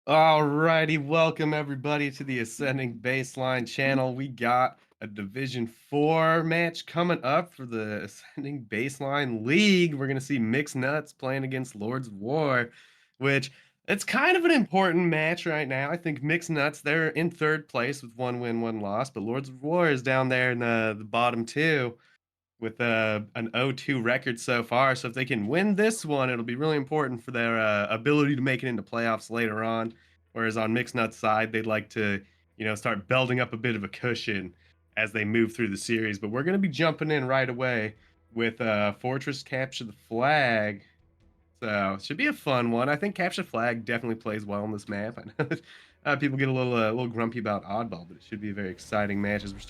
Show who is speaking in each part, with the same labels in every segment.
Speaker 1: Alrighty, welcome everybody to the Ascending Baseline channel. We got a Division 4 match coming up for the Ascending Baseline League. We're going to see Mixed Nuts playing against Lords of War, which it's kind of an important match right now. I think Mixed Nuts, they're in third place with 1 win, 1 loss, but Lords of War is down there in the bottom two with an 0-2 record so far. So if they can win this one, it'll be really important for their ability to make it into playoffs later on. Whereas on Mixed Nuts side, they'd like to, start building up a bit of a cushion as they move through the series. But we're going to be jumping in right away with Fortress Capture the Flag. So it should be a fun one. I think Capture Flag definitely plays well on this map. I know that, people get a little grumpy about Oddball, but it should be a very exciting match as we're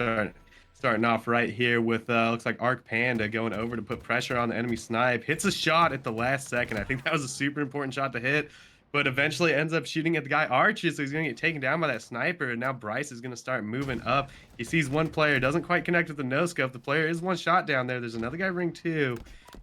Speaker 1: starting off right here with looks like Arc Panda going over to put pressure on the enemy snipe. Hits a shot at the last second. I think that was a super important shot to hit, but eventually ends up shooting at the guy Arches, so he's gonna get taken down by that sniper. And now Bryce is gonna start moving up. He sees one player, doesn't quite connect with the no scope. The player is one shot down there. There's another guy ring two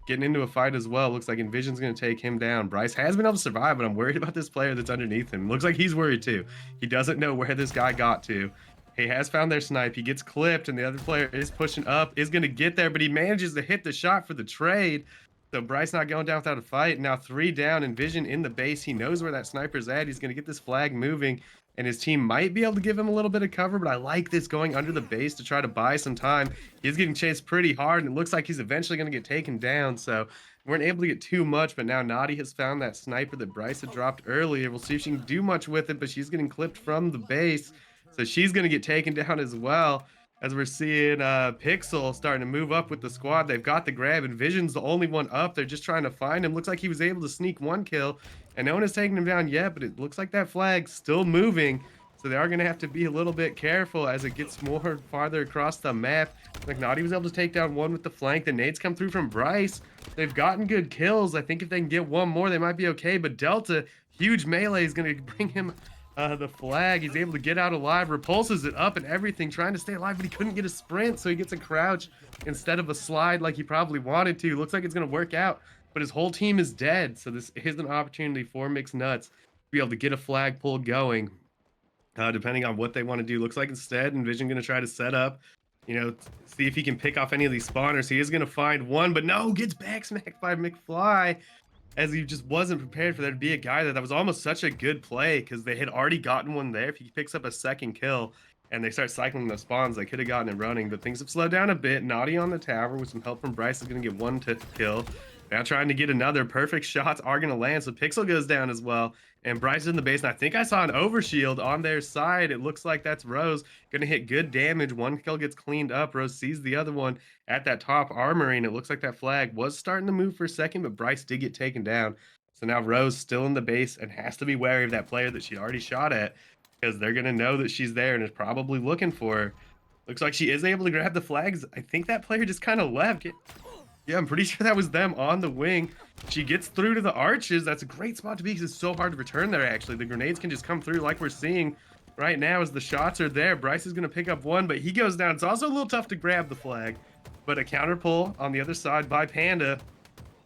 Speaker 1: getting into a fight as well. Looks like Envision's going to take him down. Bryce has been able to survive, but I'm worried about this player that's underneath him. Looks like he's worried too. He doesn't know where this guy got to. He has found their snipe. He gets clipped, and the other player is pushing up, is going to get there, but he manages to hit the shot for the trade. So Bryce not going down without a fight. Now 3 down. Envision in the base. He knows where that sniper's at. He's going to get this flag moving, and his team might be able to give him a little bit of cover, but I like this going under the base to try to buy some time. He's getting chased pretty hard, and it looks like he's eventually going to get taken down. So we weren't able to get too much, but now Naughty has found that sniper that Bryce had dropped earlier. We'll see if she can do much with it, but she's getting clipped from the base. So she's going to get taken down as well, as we're seeing Pixel starting to move up with the squad. They've got the grab, and Vision's the only one up. They're just trying to find him. Looks like he was able to sneak 1 kill, and no one has taken him down yet, but it looks like that flag's still moving. So they are going to have to be a little bit careful as it gets more farther across the map. Like Naughty was able to take down 1 with the flank. The nades come through from Bryce. They've gotten good kills. I think if they can get 1 more, they might be okay. But Delta, huge melee, is going to bring him the flag. He's able to get out alive, repulses it up and everything, trying to stay alive, but he couldn't get a sprint, so he gets a crouch instead of a slide like he probably wanted to. Looks like it's going to work out, but his whole team is dead, so this is an opportunity for Mixed Nuts to be able to get a flag pull going, depending on what they want to do. Looks like instead Envision going to try to set up, see if he can pick off any of these spawners. He is going to find one, but no, gets back smacked by McFly, as he just wasn't prepared for there to be a guy that was almost such a good play, because they had already gotten one there. If he picks up a second kill and they start cycling the spawns, they could have gotten it running, but things have slowed down a bit. Naughty on the tower with some help from Bryce is going to get 1 kill. Now trying to get another. Perfect shots are going to land, so Pixel goes down as well, and Bryce is in the base, and I think I saw an overshield on their side. It looks like that's Rose going to hit good damage. 1 kill gets cleaned up. Rose sees the other one at that top armory, and it looks like that flag was starting to move for a second, but Bryce did get taken down. So now Rose still in the base and has to be wary of that player that she already shot at, because they're going to know that she's there and is probably looking for her. Looks like she is able to grab the flags. I think that player just kind of left. Yeah, I'm pretty sure that was them on the wing. She gets through to the arches. That's a great spot to be, because it's so hard to return there, actually. The grenades can just come through like we're seeing right now as the shots are there. Bryce is going to pick up 1, but he goes down. It's also a little tough to grab the flag, but a counter pull on the other side by Panda.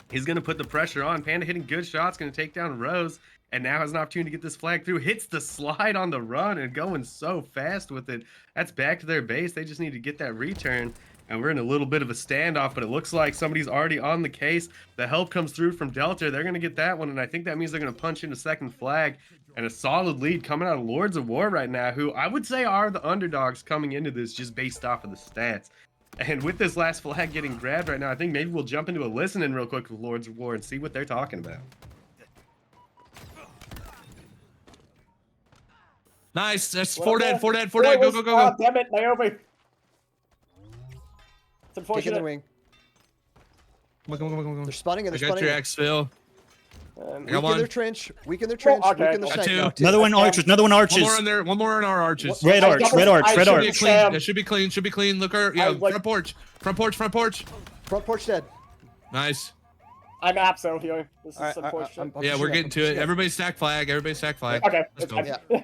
Speaker 1: He's going to put the pressure on. Panda hitting good shots, going to take down Rose, and now has an opportunity to get this flag through. Hits the slide on the run and going so fast with it. That's back to their base. They just need to get that return, and we're in a little bit of a standoff, but it looks like somebody's already on the case. The help comes through from Delta. They're going to get that one, and I think that means they're going to punch in a second flag, and a solid lead coming out of Lords of War right now, who I would say are the underdogs coming into this just based off of the stats. And with this last flag getting grabbed right now, I think maybe we'll jump into a listening real quick with Lords of War and see what they're talking about.
Speaker 2: Nice. That's 4 dead, 4 dead, 4 dead. Go, go, go, go.
Speaker 3: Damn it, Naomi. It's
Speaker 4: Taking
Speaker 3: unfortunate.
Speaker 4: the wing.
Speaker 2: Come on, come on, come on.
Speaker 4: They're spawning it.
Speaker 2: I
Speaker 4: They're
Speaker 2: got
Speaker 4: spawning
Speaker 2: your
Speaker 4: it.
Speaker 2: X, Phil.
Speaker 4: Weaken
Speaker 2: one.
Speaker 4: their trench. Weaken their trench.
Speaker 3: okay.
Speaker 4: Weaken the
Speaker 3: Got
Speaker 4: snipe.
Speaker 2: two.
Speaker 4: Now, too.
Speaker 5: Another one arches. Another one
Speaker 2: One
Speaker 5: arches.
Speaker 2: more on there. One more on our arches.
Speaker 5: Red arch. Red arch. Red
Speaker 2: Should be
Speaker 5: arch.
Speaker 2: clean. It should be clean. Should be clean. Look, our yeah.
Speaker 3: like-
Speaker 2: Front porch. Front porch. Front porch.
Speaker 4: Front porch dead.
Speaker 2: Nice.
Speaker 3: I'm Apso here. This is
Speaker 4: All right,
Speaker 3: unfortunate.
Speaker 4: I'm
Speaker 2: Yeah,
Speaker 4: pushing
Speaker 2: we're
Speaker 4: up,
Speaker 2: getting
Speaker 4: I'm
Speaker 2: to it.
Speaker 4: pushing up.
Speaker 2: Everybody stack flag. Everybody stack flag.
Speaker 3: Okay.
Speaker 2: Let's go.
Speaker 3: it's-
Speaker 4: Yeah.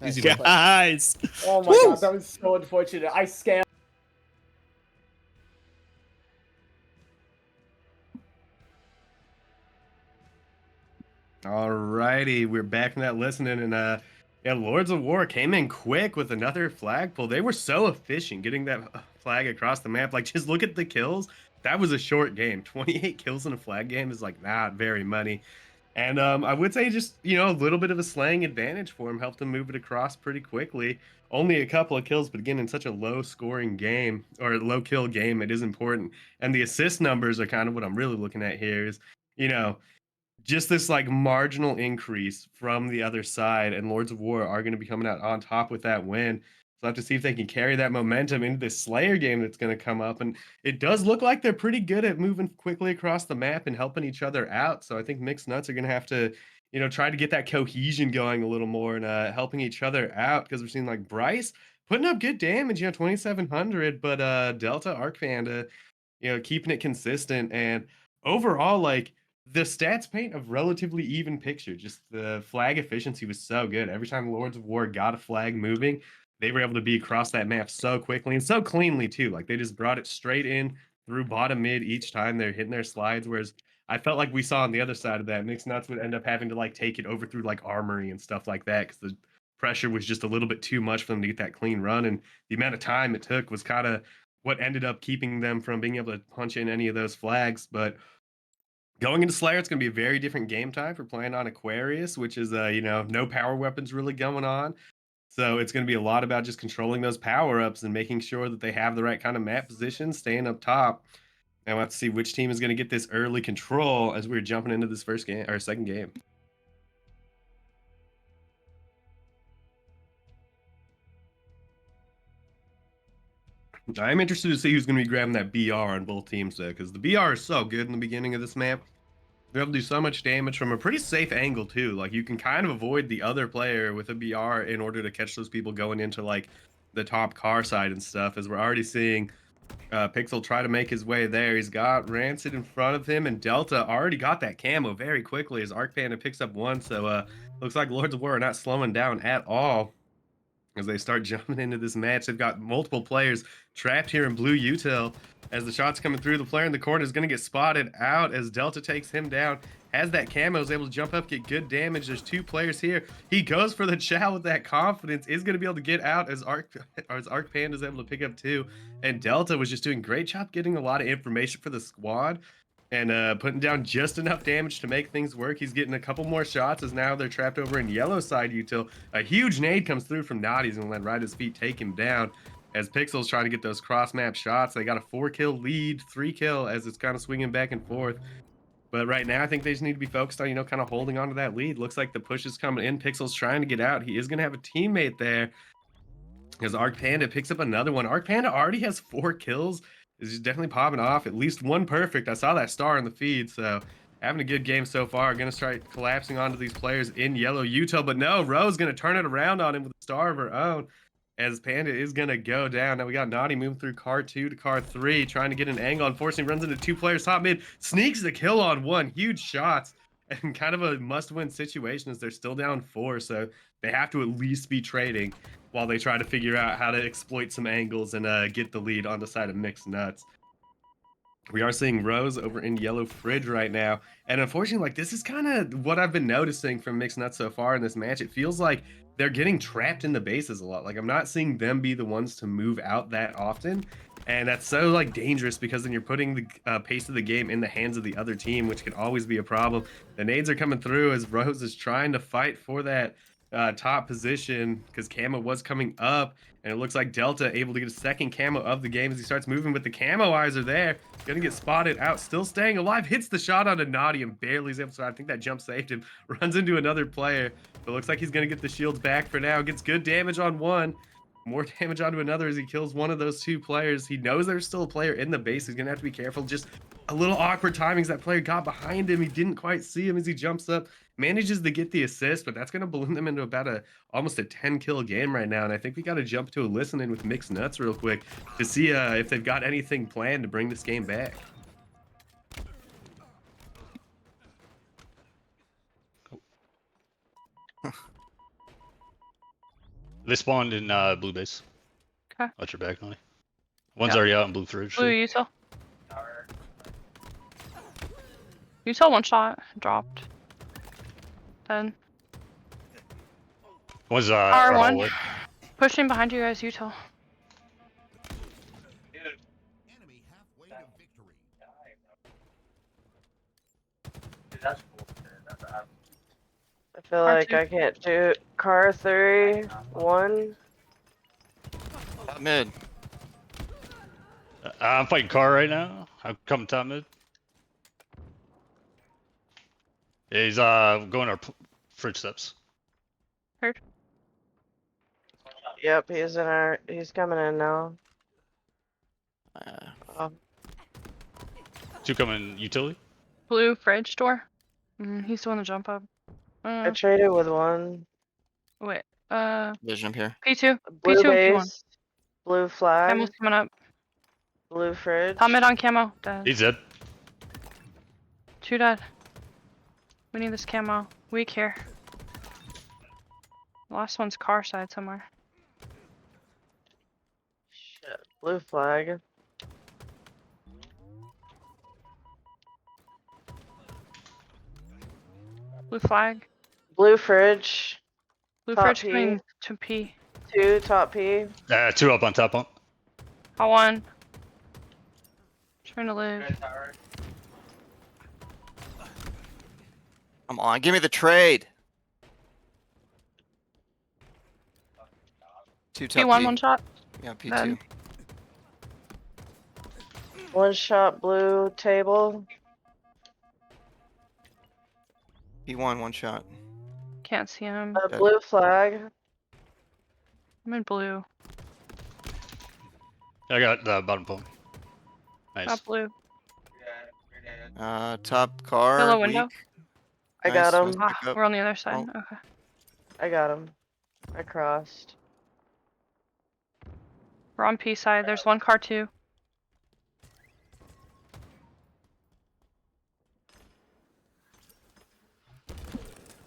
Speaker 2: Easy
Speaker 4: Nice.
Speaker 2: one.
Speaker 5: Guys.
Speaker 3: Oh my god, that was so unfortunate. I scammed.
Speaker 1: Alrighty, we're back from that listening, and yeah, Lords of War came in quick with another flag pull. They were so efficient getting that flag across the map. Like, just look at the kills. That was a short game. 28 kills in a flag game is like not very many. And I would say just, you know, a little bit of a slaying advantage for him helped him move it across pretty quickly. Only a couple of kills, but again, in such a low scoring game or low kill game, it is important. And the assist numbers are kind of what I'm really looking at here is, you know, just this like marginal increase from the other side, and Lords of War are going to be coming out on top with that win. So I have to see if they can carry that momentum into this Slayer game that's going to come up. And it does look like they're pretty good at moving quickly across the map and helping each other out. So I think Mixed Nuts are going to have to, you know, try to get that cohesion going a little more and helping each other out, because we're seeing like Bryce putting up good damage, you know, 2,700, but Delta Arc Panda, you know, keeping it consistent. And overall, like, the stats paint a relatively even picture. Just the flag efficiency was so good. Every time Lords of War got a flag moving, they were able to be across that map so quickly and so cleanly too. Like, they just brought it straight in through bottom mid each time they're hitting their slides. Whereas I felt like we saw on the other side of that, Mixed Nuts would end up having to like take it over through like Armory and stuff like that, because the pressure was just a little bit too much for them to get that clean run. And the amount of time it took was kind of what ended up keeping them from being able to punch in any of those flags. But going into Slayer, it's going to be a very different game time for playing on Aquarius, which is, you know, no power weapons really going on. So it's going to be a lot about just controlling those power-ups and making sure that they have the right kind of map position, staying up top. And we'll have to see which team is going to get this early control as we're jumping into this first game or second game. I'm interested to see who's going to be grabbing that BR on both teams, though, because the BR is so good in the beginning of this map. They're able to do so much damage from a pretty safe angle, too. Like, you can kind of avoid the other player with a BR in order to catch those people going into, like, the top car side and stuff, as we're already seeing Pixel try to make his way there. He's got Rancid in front of him, and Delta already got that camo very quickly as Arc Panda picks up one. So looks like Lords of War are not slowing down at all as they start jumping into this match. They've got multiple players trapped here in blue util. As the shot's coming through, the player in the corner is going to get spotted out as Delta takes him down. Has that camo, is able to jump up, get good damage. There's two players here. He goes for the chow with that confidence, is going to be able to get out as Arc Panda is able to pick up two. And Delta was just doing a great job getting a lot of information for the squad and putting down just enough damage to make things work. He's getting a couple more shots as now they're trapped over in yellow side util. A huge nade comes through from Naughty. He's going to let right at his feet take him down as Pixel's trying to get those cross map shots. They got a 4-kill lead, 3-kill as it's kind of swinging back and forth. But right now, I think they just need to be focused on, you know, kind of holding on to that lead. Looks like the push is coming in. Pixel's trying to get out. He is going to have a teammate there as Arc Panda picks up another one. Arc Panda already has 4 kills. Is definitely popping off. At least one perfect. I saw that star in the feed, so having a good game so far. Going to start collapsing onto these players in yellow util, but no, Rose going to turn it around on him with a star of her own as Panda is going to go down. Now we got Naughty moving through car 2 to car 3, trying to get an angle. Unfortunately, runs into 2 players top mid, sneaks the kill on one. Huge shots and kind of a must-win situation as they're still down 4, so they have to at least be trading while they try to figure out how to exploit some angles and get the lead on the side of Mixed Nuts. We are seeing Rose over in yellow fridge right now, and unfortunately, like, this is kind of what I've been noticing from Mixed Nuts so far in this match. It feels like they're getting trapped in the bases a lot. Like, I'm not seeing them be the ones to move out that often, and that's so like dangerous because then you're putting the pace of the game in the hands of the other team, which can always be a problem. The nades are coming through as Rose is trying to fight for that top position because camo was coming up, and it looks like Delta able to get a second camo of the game as he starts moving, but the camo eyes are there. Gonna get spotted out, still staying alive, hits the shot onto Naughty and barely is able to. I think that jump saved him. Runs into another player, but looks like he's gonna get the shields back for now. Gets good damage on one, more damage onto another as he kills one of those 2 players. He knows there's still a player in the base. He's gonna have to be careful. Just a little awkward timings. That player got behind him. He didn't quite see him as he jumps up, manages to get the assist, but that's going to balloon them into about almost a 10-kill game right now. And I think we got to jump to a listen-in with Mixed Nuts real quick to see if they've got anything planned to bring this game back.
Speaker 6: They spawned in blue base.
Speaker 7: Okay.
Speaker 6: Watch your back, Nani. One's already out in blue fridge.
Speaker 7: Blue util. Util one shot. Dropped. Dead.
Speaker 6: Was
Speaker 7: R1.
Speaker 6: hallway.
Speaker 7: Pushing behind you guys, Utah.
Speaker 8: I feel
Speaker 7: Car
Speaker 8: like
Speaker 7: two.
Speaker 8: I can't do car 3, 1.
Speaker 9: Top mid.
Speaker 6: I'm fighting car right now. I'm coming top mid. Yeah, he's going our fridge steps.
Speaker 7: Heard.
Speaker 8: Yep, he's coming in now. Oh,
Speaker 6: Two coming utility.
Speaker 7: Blue fridge door. He's the one to jump up.
Speaker 8: I traded with 1.
Speaker 7: Wait.
Speaker 9: Vision up here.
Speaker 7: P2.
Speaker 8: Blue
Speaker 7: P2 if you want.
Speaker 8: base. Blue flag.
Speaker 7: Camo's coming up.
Speaker 8: Blue fridge.
Speaker 7: Top mid on camo. Dead.
Speaker 6: He's dead.
Speaker 7: 2 dead. We need this camo. Weak here. The last one's car side somewhere.
Speaker 8: Shit. Blue flag.
Speaker 7: Blue flag.
Speaker 8: Blue fridge.
Speaker 7: Blue
Speaker 8: Top
Speaker 7: fridge
Speaker 8: P.
Speaker 7: coming to P.
Speaker 8: 2 top P.
Speaker 6: Two up on top pump.
Speaker 7: Hot one. Trying to live.
Speaker 9: Come on, give me the trade. Two top
Speaker 7: P1
Speaker 9: P.
Speaker 7: one shot.
Speaker 9: Yeah, P2.
Speaker 7: Dead.
Speaker 8: 1 shot blue table.
Speaker 9: P1, 1 shot.
Speaker 7: Can't see him.
Speaker 9: Dead.
Speaker 8: Blue flag.
Speaker 7: I'm in blue.
Speaker 6: I got the bottom pump. Nice.
Speaker 7: Not blue.
Speaker 9: Top car.
Speaker 7: Yellow window.
Speaker 9: weak.
Speaker 8: I got
Speaker 9: Nice,
Speaker 8: him.
Speaker 9: let's
Speaker 7: Ah,
Speaker 9: pick up.
Speaker 7: we're on the other side.
Speaker 9: Oh.
Speaker 7: Okay.
Speaker 8: I got him. I crossed.
Speaker 7: We're on P side. There's one car too.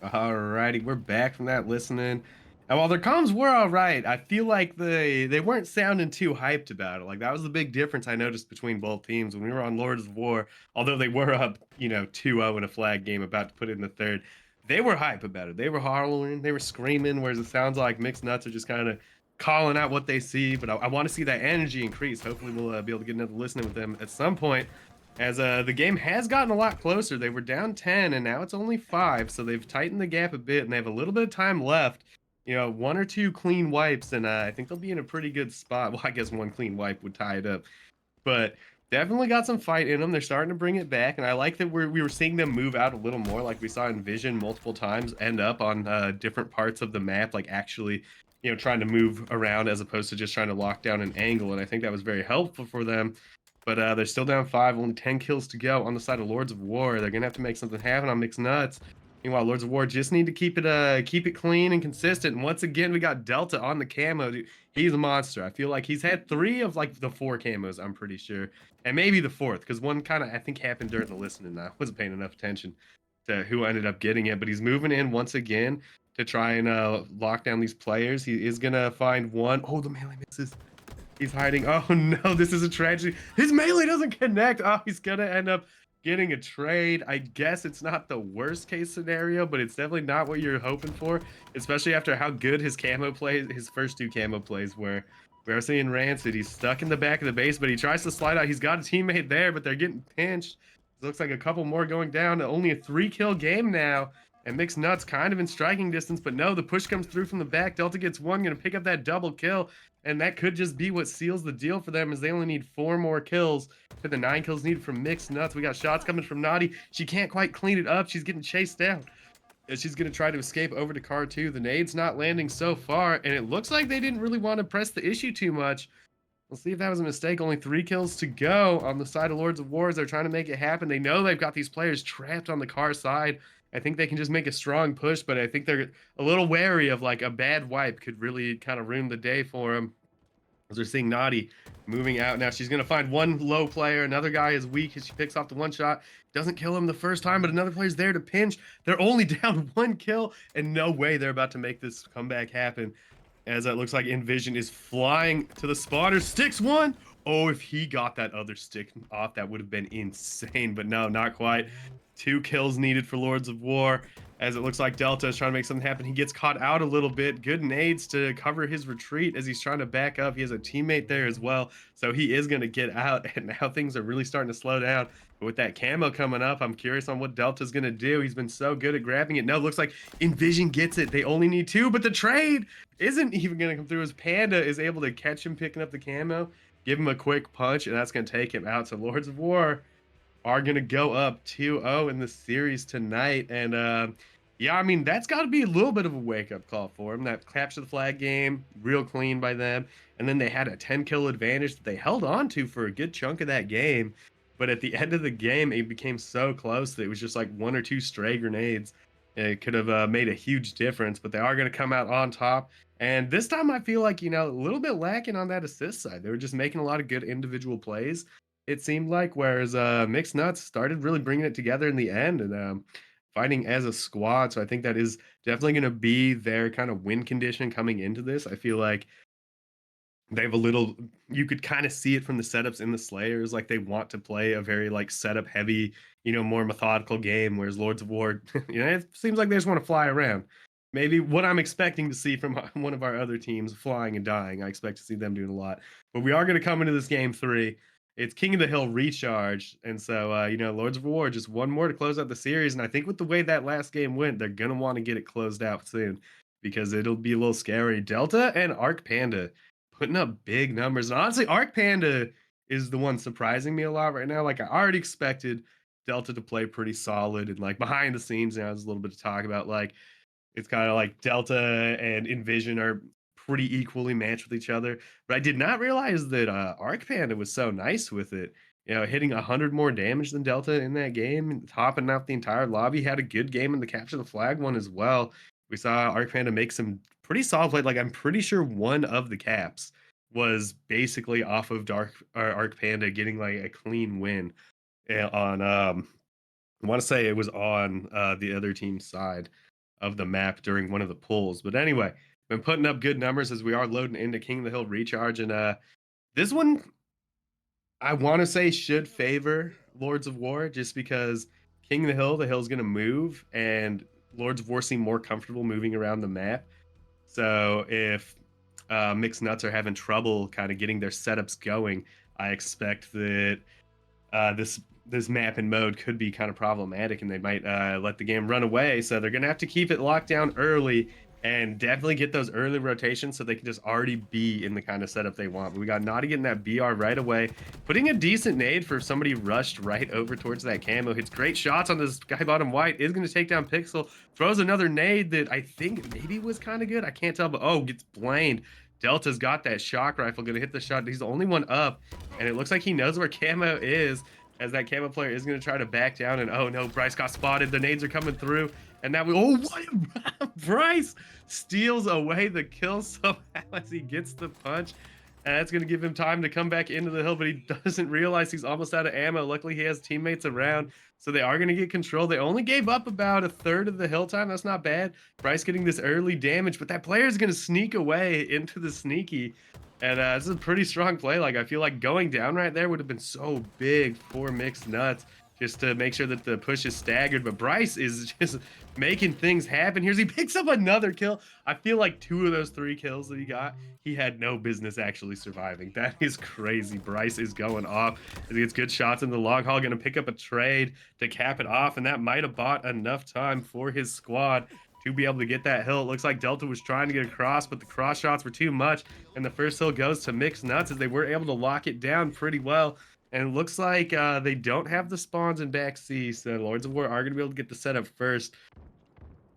Speaker 1: Alrighty, we're back from that listening. And while their comms were alright, I feel like they weren't sounding too hyped about it. Like that was the big difference I noticed between both teams when we were on Lords of War. Although they were up, 2-0 in a flag game, about to put it in the third, they were hype about it. They were hollering, they were screaming. Whereas it sounds like Mixed Nuts are just kind of calling out what they see. But I want to see that energy increase. Hopefully, we'll be able to get another listening with them at some point. As the game has gotten a lot closer. They were down 10 and now it's only 5, so they've tightened the gap a bit and they have a little bit of time left. 1 or 2 clean wipes and I think they'll be in a pretty good spot. Well, I guess 1 clean wipe would tie it up, but definitely got some fight in them. They're starting to bring it back, and I like that we were seeing them move out a little more, like we saw in Vision multiple times, end up on different parts of the map, like actually trying to move around as opposed to just trying to lock down an angle, and I think that was very helpful for them. But they're still down 5, only 10 kills to go on the side of Lords of War. They're gonna have to make something happen on Mixed Nuts. Meanwhile, Lords of War just need to keep it clean and consistent. And once again, we got Delta on the camo. Dude, he's a monster. I feel like he's had 3 of like the 4 camos, I'm pretty sure, and maybe the 4th, because one kind of I think happened during the listening. And I wasn't paying enough attention to who ended up getting it, but he's moving in once again to try and lock down these players. He is gonna find one. Oh, the melee misses. He's hiding. Oh no, this is a tragedy. His melee doesn't connect. Oh, he's gonna end up getting a trade. I guess it's not the worst case scenario, but it's definitely not what you're hoping for, especially after how good his camo plays, his first 2 camo plays were. We are seeing Rancid. He's stuck in the back of the base, but he tries to slide out. He's got a teammate there, but they're getting pinched. It looks like a couple more going down. Only a 3-kill game now. And Mixed Nuts kind of in striking distance, but no, the push comes through from the back. Delta gets 1, gonna pick up that double kill, and that could just be what seals the deal for them, as they only need 4 more kills to the 9 kills needed from Mixed Nuts. We got shots coming from Naughty. She can't quite clean it up. She's getting chased down. And she's gonna try to escape over to Car 2. The nade's not landing so far, and it looks like they didn't really want to press the issue too much. We'll see if that was a mistake. Only 3 kills to go on the side of Lords of War. They're trying to make it happen. They know they've got these players trapped on the Car side. I think they can just make a strong push, but I think they're a little wary of like a bad wipe could really kind of ruin the day for them. As they're seeing Naughty moving out now. She's going to find one low player. Another guy is weak as she picks off the 1 shot. Doesn't kill him the first time, but another player's there to pinch. They're only down 1 kill, and no way they're about to make this comeback happen. As it looks like Envision is flying to the spawner. Sticks 1. Oh, if he got that other stick off, that would have been insane. But no, not quite. 2 kills needed for Lords of War, as it looks like Delta is trying to make something happen. He gets caught out a little bit. Good nades to cover his retreat as he's trying to back up. He has a teammate there as well, so he is going to get out. And now things are really starting to slow down. But with that camo coming up, I'm curious on what Delta's going to do. He's been so good at grabbing it. No, it looks like Envision gets it. They only need 2, but the trade isn't even going to come through as Panda is able to catch him picking up the camo, give him a quick punch, and that's going to take him out. So Lords of War are going to go up 2-0 in the series tonight. And yeah, I mean, that's got to be a little bit of a wake-up call for him. That capture the flag game, real clean by them. And then they had a 10-kill advantage that they held on to for a good chunk of that game. But at the end of the game, it became so close that it was just like 1 or 2 stray grenades. It could have made a huge difference, but they are going to come out on top. And this time I feel like, you know, a little bit lacking on that assist side. They were just making a lot of good individual plays, it seemed like, whereas Mixed Nuts started really bringing it together in the end and fighting as a squad. So I think that is definitely going to be their kind of win condition coming into this. I feel like they have a little, you could kind of see it from the setups in the Slayers, like they want to play a very like setup heavy, you know, more methodical game, whereas Lords of War, you know, it seems like they just want to fly around. Maybe what I'm expecting to see from one of our other teams, Flying and Dying. I expect to see them doing a lot. But we are going to come into this game 3. It's King of the Hill recharged. And so, you know, Lords of War, just one more to close out the series. And I think with the way that last game went, they're going to want to get it closed out soon because it'll be a little scary. Delta and Arc Panda putting up big numbers. And honestly, Arc Panda is the one surprising me a lot right now. Like, I already expected Delta to play pretty solid. And, like, behind the scenes, you know, there's a little bit to talk about. Like, it's kind of like Delta and Envision are pretty equally matched with each other. But I did not realize that Arc Panda was so nice with it. You know, hitting 100 more damage than Delta in that game, topping out the entire lobby. Had a good game in the capture the flag one as well. We saw Arc Panda make some pretty solid play. Like, I'm pretty sure one of the caps was basically off of Arc Panda getting like a clean win on I want to say it was on the other team's side of the map during one of the pulls. But anyway, been putting up good numbers as we are loading into King of the Hill recharge. And this one, I want to say, should favor Lords of War just because King of the Hill's going to move, and Lords of War seem more comfortable moving around the map. So if Mixed Nuts are having trouble kind of getting their setups going, I expect that this map and mode could be kind of problematic, and they might let the game run away. So they're going to have to keep it locked down early and definitely get those early rotations so they can just already be in the kind of setup they want. But we got Naughty getting that BR right away, putting a decent nade for somebody rushed right over towards that camo. Hits great shots on this Sky Bottom White, is going to take down Pixel, throws another nade that I think maybe was kind of good. I can't tell, but oh, gets blamed. Delta's got that shock rifle, going to hit the shot. He's the only one up, and it looks like he knows where camo is, as that camo player is going to try to back down. And oh no, Bryce got spotted. The nades are coming through, and that Bryce steals away the kill somehow as he gets the punch, and that's going to give him time to come back into the hill, but he doesn't realize he's almost out of ammo. Luckily he has teammates around, so they are going to get control. They only gave up about a third of the hill time. That's not bad. Bryce getting this early damage, but that player is going to sneak away into the sneaky. And this is a pretty strong play. Like, I feel like going down right there would have been so big for Mixed Nuts just to make sure that the push is staggered. But Bryce is just making things happen. He picks up another kill. I feel like 2 of those 3 kills that he got, he had no business actually surviving. That is crazy. Bryce is going off as he gets good shots in the log hall, going to pick up a trade to cap it off, and that might have bought enough time for his squad to be able to get that hill. It looks like Delta was trying to get across, but the cross shots were too much, and the first hill goes to Mixed Nuts as they were able to lock it down pretty well. And it looks like they don't have the spawns in back C, so Lords of War are going to be able to get the setup first.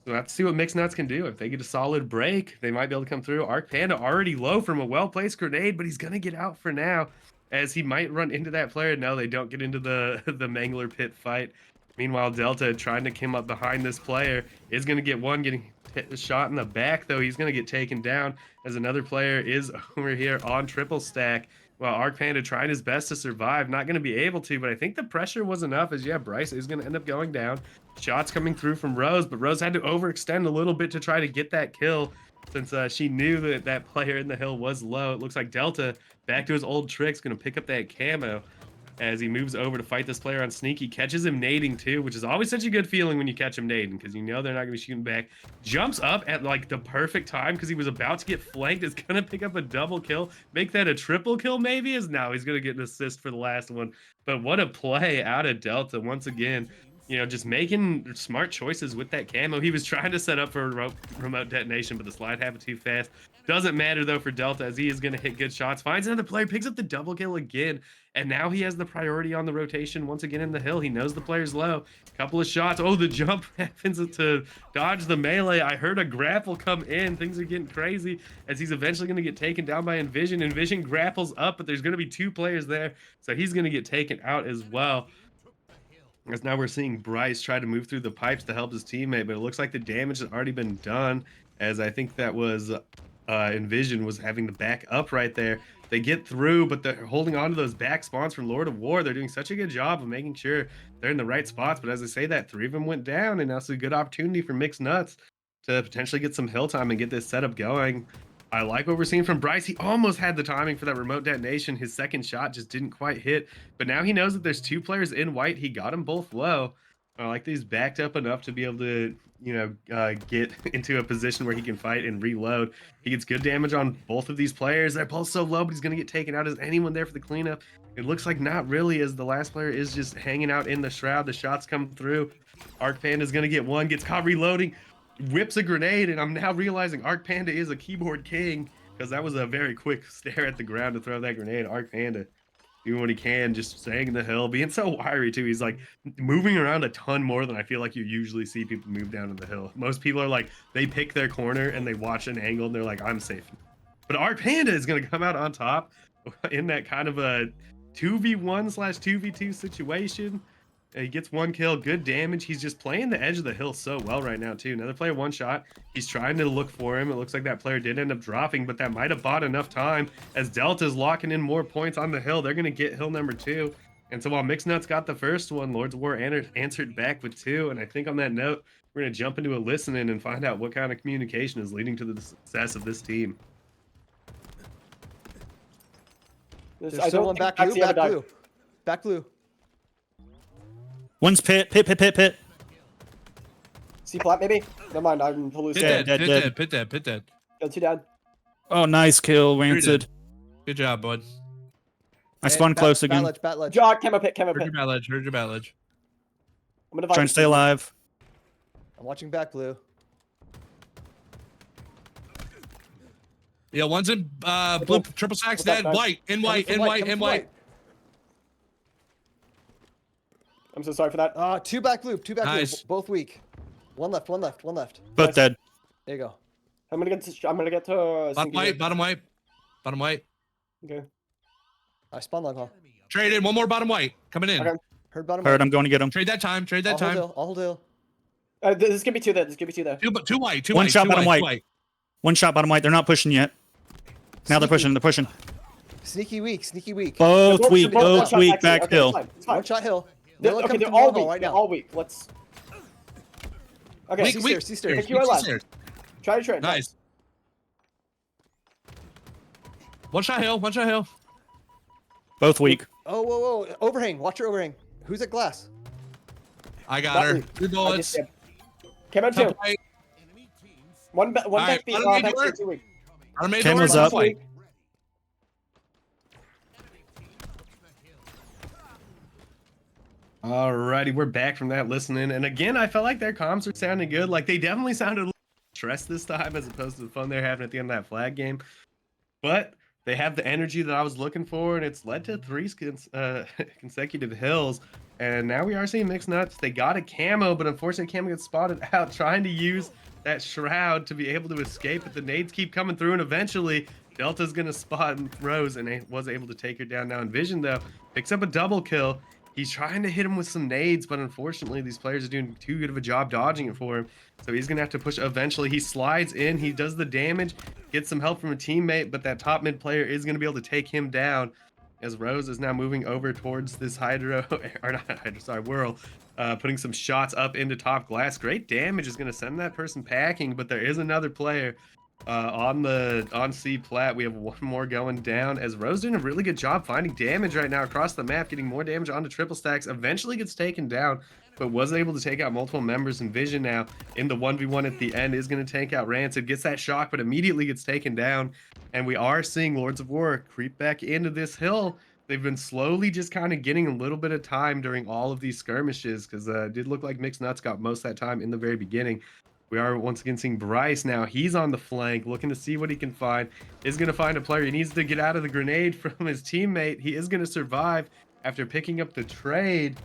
Speaker 1: So we'll have to see what Mixed Nuts can do. If they get a solid break, they might be able to come through. Arc Panda already low from a well-placed grenade, but he's going to get out for now, as he might run into that player. No, they don't get into the Mangler Pit fight. Meanwhile, Delta trying to come up behind this player is going to get one, getting shot in the back, though. He's going to get taken down as another player is over here on triple stack. Well, Arc Panda trying his best to survive, not going to be able to, but I think the pressure was enough as, yeah, Bryce is going to end up going down. Shots coming through from Rose, but Rose had to overextend a little bit to try to get that kill. since she knew that that player in the hill was low. It looks like Delta, back to his old tricks, going to pick up that camo as he moves over to fight this player on Sneaky. Catches him nading too, which is always such a good feeling when you catch him nading, because you know they're not going to be shooting back. Jumps up at like the perfect time because he was about to get flanked. Is going to pick up a double kill, make that a triple kill maybe. Is now he's going to get an assist for the last one. But what a play out of Delta once again. You know, just making smart choices with that camo. He was trying to set up for a remote detonation, but the slide happened too fast. Doesn't matter though for Delta, as he is going to hit good shots. Finds another player, picks up the double kill again, and now he has the priority on the rotation once again in the hill. He knows the player's low. Couple of shots. Oh, the jump happens to dodge the melee. I heard a grapple come in. Things are getting crazy as he's eventually going to get taken down by Envision. Envision grapples up, but there's going to be 2 players there, so he's going to get taken out as well. As now we're seeing Bryce try to move through the pipes to help his teammate, but it looks like the damage has already been done, as I think that was Envision was having to back up right there. They get through, but they're holding on to those back spawns from Lord of War. They're doing such a good job of making sure they're in the right spots, but as I say that, 3 of them went down, and that's a good opportunity for Mixed Nuts to potentially get some hill time and get this setup going. I like what we're seeing from Bryce. He almost had the timing for that remote detonation. His second shot just didn't quite hit, but now he knows that there's 2 players in white. He got them both low. I like that he's backed up enough to be able to, you know, get into a position where he can fight and reload. He gets good damage on both of these players. They're both so low, but he's going to get taken out. Is anyone there for the cleanup? It looks like not really, as the last player is just hanging out in the shroud. The shots come through. Arc Panda is going to get one, gets caught reloading, whips a grenade, and I'm now realizing Arc Panda is a keyboard king, because that was a very quick stare at the ground to throw that grenade. Arc Panda doing what he can, just staying in the hill, being so wiry too. He's like moving around a ton more than I feel like you usually see people move down to the hill. Most people are like, they pick their corner and they watch an angle and they're like, I'm safe. But Arc Panda is going to come out on top in that kind of a 2v1/2v2 situation. He gets 1 kill, good damage. He's just playing the edge of the hill so well right now too. Another player 1 shot. He's trying to look for him. It looks like that player did end up dropping, but that might have bought enough time as Delta's locking in more points on the hill. They're going to get hill number 2. And so while Mixed Nuts got the first one, Lords of War answered back with 2. And I think on that note, we're going to jump into a listening and find out what kind of communication is leading to the success of this team.
Speaker 4: There's someone back blue, back blue. Back blue.
Speaker 5: One's pit.
Speaker 3: C flat maybe? Never mind, I'm
Speaker 2: Pit
Speaker 3: hallucinating.
Speaker 2: dead,
Speaker 5: Dead.
Speaker 2: pit dead.
Speaker 3: Go 2 down.
Speaker 5: Oh, nice kill, Rancid.
Speaker 2: Good job, bud.
Speaker 5: I spawned close again.
Speaker 4: Bat ledge.
Speaker 3: Jog, camo pit.
Speaker 2: Heard your bad ledge.
Speaker 3: I'm gonna
Speaker 5: Trying to stay alive.
Speaker 4: I'm watching back blue.
Speaker 2: Yeah, one's in blue, triple sacks dead. White, in white.
Speaker 3: I'm so sorry for that.
Speaker 4: 2 back blue,
Speaker 2: Nice.
Speaker 4: both weak. One left.
Speaker 5: Both dead.
Speaker 4: There you go.
Speaker 3: I'm gonna get to
Speaker 2: Bottom white.
Speaker 3: Okay.
Speaker 4: I spawned long haul.
Speaker 2: Traded. One more bottom white. Coming in.
Speaker 3: Okay.
Speaker 4: Heard bottom.
Speaker 5: Heard, I'm going to get him.
Speaker 2: Trade that time.
Speaker 4: I'll hold hill.
Speaker 3: This could be 2 there.
Speaker 2: Two white.
Speaker 5: One shot bottom white. One shot bottom white. They're not pushing yet. Now they're pushing.
Speaker 4: Sneaky weak.
Speaker 5: Both weak. Both weak.
Speaker 3: Actually,
Speaker 5: Back
Speaker 3: okay,
Speaker 5: hill.
Speaker 3: it's fine.
Speaker 4: 1 shot hill.
Speaker 3: They're all weak. They're all weak. Let's. Okay.
Speaker 2: Weak.
Speaker 4: C stairs.
Speaker 3: Take you left. Try to trade.
Speaker 2: Nice. One shot hill.
Speaker 5: Both weak.
Speaker 4: Oh, whoa. Overhang. Watch your overhang. Who's at glass?
Speaker 2: I got her.
Speaker 3: Button.
Speaker 2: 2 bullets.
Speaker 3: Came out 2.
Speaker 2: Top white.
Speaker 3: One
Speaker 2: Alright,
Speaker 3: back beat.
Speaker 2: bottom
Speaker 3: Back
Speaker 2: door.
Speaker 3: beat 2 weak.
Speaker 5: Cameras up.
Speaker 2: White.
Speaker 1: Alrighty, we're back from that listening, and again, I felt like their comms were sounding good. Like they definitely sounded a little stressed this time, as opposed to the fun they're having at the end of that flag game. But they have the energy that I was looking for, and it's led to 3 consecutive hills. And now we are seeing Mixed Nuts. They got a camo, but unfortunately, camo gets spotted out trying to use that shroud to be able to escape. But the nades keep coming through, and eventually Delta's gonna spot Rose, and was able to take her down. Now Envision though picks up a double kill. He's trying to hit him with some nades, but unfortunately, these players are doing too good of a job dodging it for him. So he's going to have to push eventually. He slides in. He does the damage, gets some help from a teammate, but that top mid player is going to be able to take him down, as Rose is now moving over towards this Hydro, or not Hydro, sorry, Whirl, putting some shots up into top glass. Great damage is going to send that person packing, but there is another player On C plat, we have one more going down as Rose doing a really good job finding damage right now across the map, getting more damage onto triple stacks. Eventually gets taken down, but wasn't able to take out multiple members. And Vision now in the 1v1 at the end is going to take out Rancid, gets that shock, but immediately gets taken down. And we are seeing Lords of War creep back into this hill. They've been slowly just kind of getting a little bit of time during all of these skirmishes, because it did look like Mixed Nuts got most of that time in the very beginning. We are once again seeing Bryce now. He's on the flank, looking to see what he can find. Is going to find a player. He needs to get out of the grenade from his teammate. He is going to survive after picking up the trade,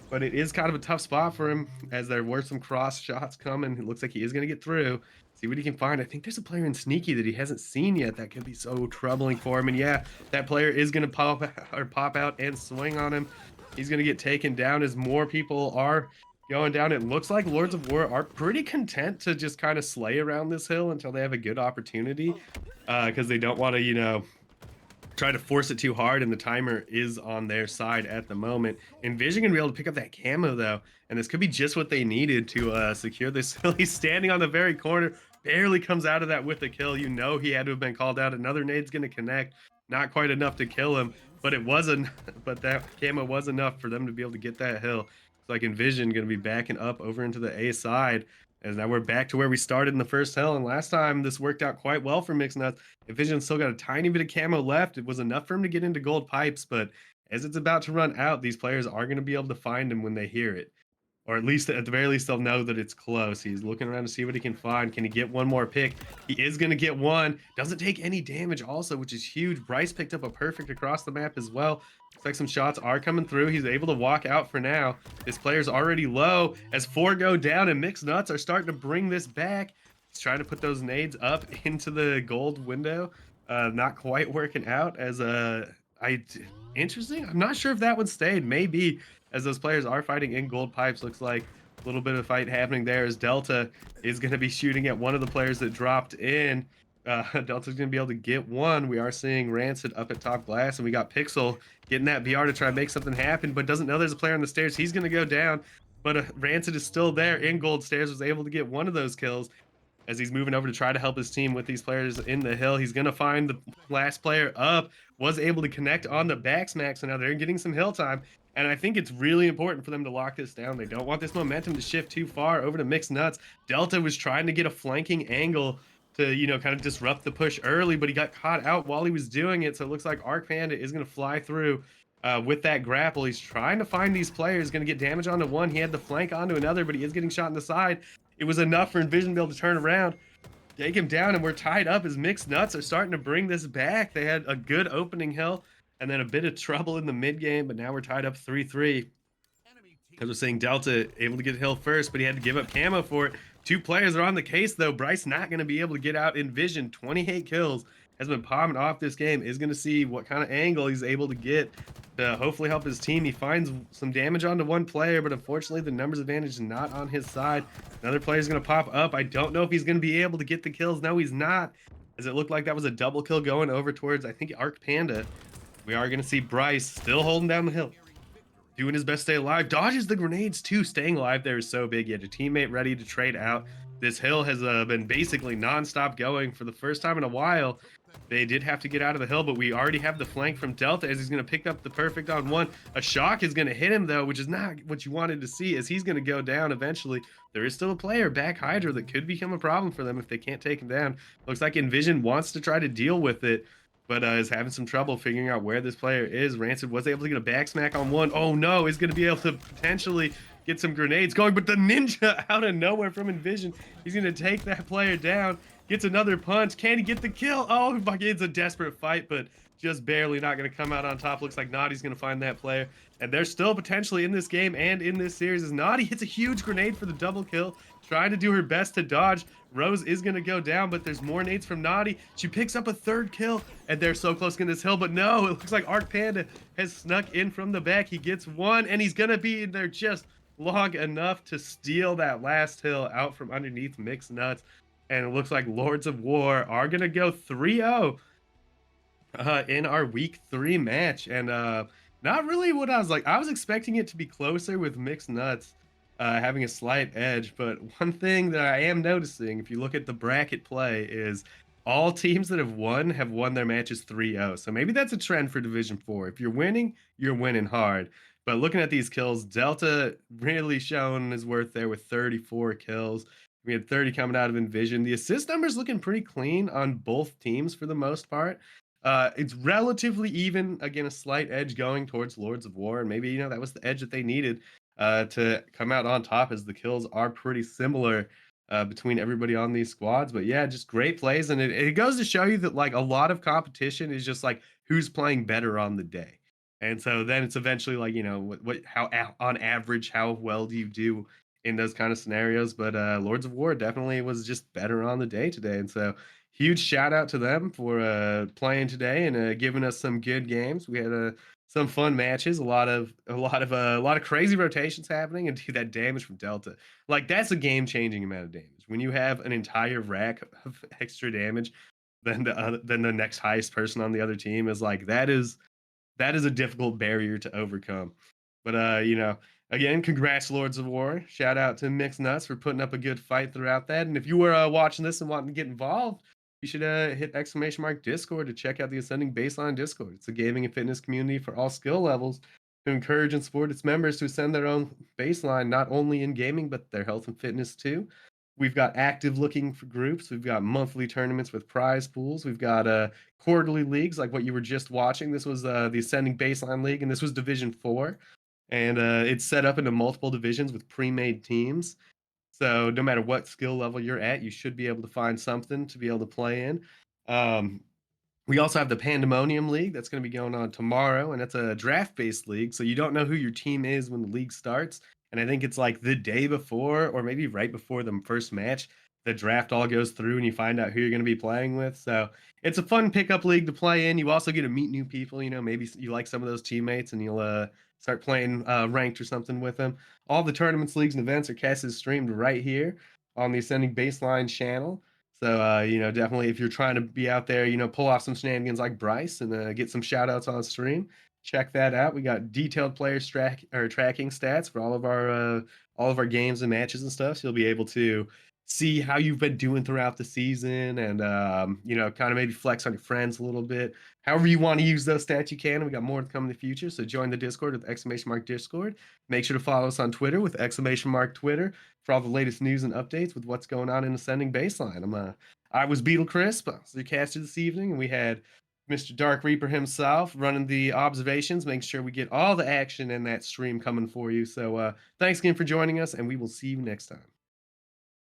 Speaker 1: but it is kind of a tough spot for him as there were some cross shots coming. It looks like he is going to get through. See what he can find. I think there's a player in Sneaky that he hasn't seen yet. That could be so troubling for him. And yeah, that player is going to pop out and swing on him. He's going to get taken down as more people are going down. It looks like Lords of War are pretty content to just kind of slay around this hill until they have a good opportunity, because they don't want to, you know, try to force it too hard, and the timer is on their side at the moment. And Vision gonna be able to pick up that camo though, and this could be just what they needed to secure this hill. He's standing on the very corner, barely comes out of that with a kill. You know he had to have been called out. Another nade's gonna connect, not quite enough to kill him, but it wasn't. But that camo was enough for them to be able to get that hill. Like Envision going to be backing up over into the A side, as now we're back to where we started in the first hill. And last time this worked out quite well for Mixed Nuts. Envision still got a tiny bit of camo left. It was enough for him to get into gold pipes, but as it's about to run out, these players are going to be able to find him when they hear it, or at least at the very least they'll know that it's close. He's looking around to see what he can find. Can he get one more pick? He is going to get one. Doesn't take any damage also, which is huge. Bryce picked up a perfect across the map as well. Looks like some shots are coming through. He's able to walk out for now. This player's already low as 4 go down, and Mixed Nuts are starting to bring this back. He's trying to put those nades up into the gold window. Not quite working out as interesting. I'm not sure if that one stayed. Maybe, as those players are fighting in gold pipes. Looks like a little bit of fight happening there as Delta is going to be shooting at one of the players that dropped in. Delta's going to be able to get one. We are seeing Rancid up at top glass, and we got Pixel getting that BR to try and make something happen, but doesn't know there's a player on the stairs. He's going to go down, but Rancid is still there in gold stairs, was able to get one of those kills as he's moving over to try to help his team with these players in the hill. He's going to find the last player up, was able to connect on the back smack, so now they're getting some hill time. And I think it's really important for them to lock this down. They don't want this momentum to shift too far over to Mixed Nuts. Delta was trying to get a flanking angle to, you know, kind of disrupt the push early, but he got caught out while he was doing it. So it looks like Arc Panda is going to fly through with that grapple. He's trying to find these players, going to get damage onto one. He had the flank onto another, but he is getting shot in the side. It was enough for Envision to be able to turn around, take him down, and we're tied up as Mixed Nuts are starting to bring this back. They had a good opening hill and then a bit of trouble in the mid game, but now we're tied up 3-3. Because we're seeing Delta able to get hill first, but he had to give up camo for it. 2 players are on the case though. Bryce not going to be able to get out. Envision, 28 kills, has been palming off this game. Is going to see what kind of angle he's able to get to hopefully help his team. He finds some damage onto one player, but unfortunately the numbers advantage is not on his side. Another player is going to pop up. I don't know if he's going to be able to get the kills. No, he's not, as it looked like that was a double kill going over towards, I think, Arc Panda. We are going to see Bryce still holding down the hill, doing his best to stay alive. Dodges the grenades too. Staying alive there is so big. He had a teammate ready to trade out. This hill has been basically non-stop going for the first time in a while. They did have to get out of the hill, but we already have the flank from Delta as he's going to pick up the perfect on one. A shock is going to hit him though, which is not what you wanted to see, as he's going to go down eventually. There is still a player, back Hydra, that could become a problem for them if they can't take him down. Looks like Envision wants to try to deal with it, but is having some trouble figuring out where this player is. Rancid was able to get a back smack on one. Oh no, he's going to be able to potentially get some grenades going, but the ninja out of nowhere from Envision, he's going to take that player down, gets another punch. Can he get the kill? Oh, it's a desperate fight, but just barely, not going to come out on top. Looks like Naughty's going to find that player, and they're still potentially in this game and in this series, as Naughty hits a huge grenade for the double kill, trying to do her best to dodge. Rose is going to go down, but there's more nades from Naughty. She picks up a 3rd kill, and they're so close to this hill, but no, it looks like Arc Panda has snuck in from the back. He gets one, and he's going to be in there just long enough to steal that last hill out from underneath Mixed Nuts. And it looks like Lords of War are going to go 3-0 in our week 3 match. And not really what I was like. I was expecting it to be closer with Mixed Nuts having a slight edge. But one thing that I am noticing, if you look at the bracket play, is all teams that have won their matches 3-0. So maybe that's a trend for Division 4. If you're winning hard. But looking at these kills, Delta really showing his worth there with 34 kills. We had 30 coming out of Envision. The assist numbers looking pretty clean on both teams for the most part. It's relatively even. Again, a slight edge going towards Lords of War. And maybe, that was the edge that they needed to come out on top, as the kills are pretty similar between everybody on these squads. But yeah, just great plays. And it goes to show you that like a lot of competition is just like who's playing better on the day. And so then it's eventually like, how on average, how well do you do in those kind of scenarios? But Lords of War definitely was just better on the day today. And so huge shout out to them for playing today and giving us some good games. We had some fun matches, a lot of crazy rotations happening, and dude, that damage from Delta, like that's a game changing amount of damage. When you have an entire rack of extra damage, then the next highest person on the other team is like that is a difficult barrier to overcome. But again, congrats, Lords of War. Shout out to Mixed Nuts for putting up a good fight throughout that. And if you were watching this and wanting to get involved, you should hit !Discord to check out the Ascending Baseline Discord. It's a gaming and fitness community for all skill levels to encourage and support its members to ascend their own baseline, not only in gaming, but their health and fitness too. We've got active looking for groups. We've got monthly tournaments with prize pools. We've got quarterly leagues like what you were just watching. This was the Ascending Baseline League, and this was Division 4. And it's set up into multiple divisions with pre-made teams. So no matter what skill level you're at, you should be able to find something to be able to play in. We also have the Pandemonium League that's going to be going on tomorrow, and it's a draft-based league, so you don't know who your team is when the league starts. And I think it's like the day before, or maybe right before the first match, the draft all goes through and you find out who you're going to be playing with. So it's a fun pickup league to play in. You also get to meet new people. Maybe you like some of those teammates and you'll start playing ranked or something with them. All the tournaments, leagues, and events are casted streamed right here on the Ascending Baseline channel. So, definitely if you're trying to be out there, pull off some shenanigans like Bryce and get some shout outs on stream, check that out. We got detailed player tracking stats for all of our games and matches and stuff. So you'll be able to see how you've been doing throughout the season and, kind of maybe flex on your friends a little bit. However you want to use those stats, you can. We got more to come in the future. So join the Discord with !Discord. Make sure to follow us on Twitter with !Twitter for all the latest news and updates with what's going on in Ascending Baseline. I was Beetle Crisp, I was your caster this evening, and we had Mr. Dark Reaper himself running the observations, making sure we get all the action in that stream coming for you. So thanks again for joining us, and we will see you next time.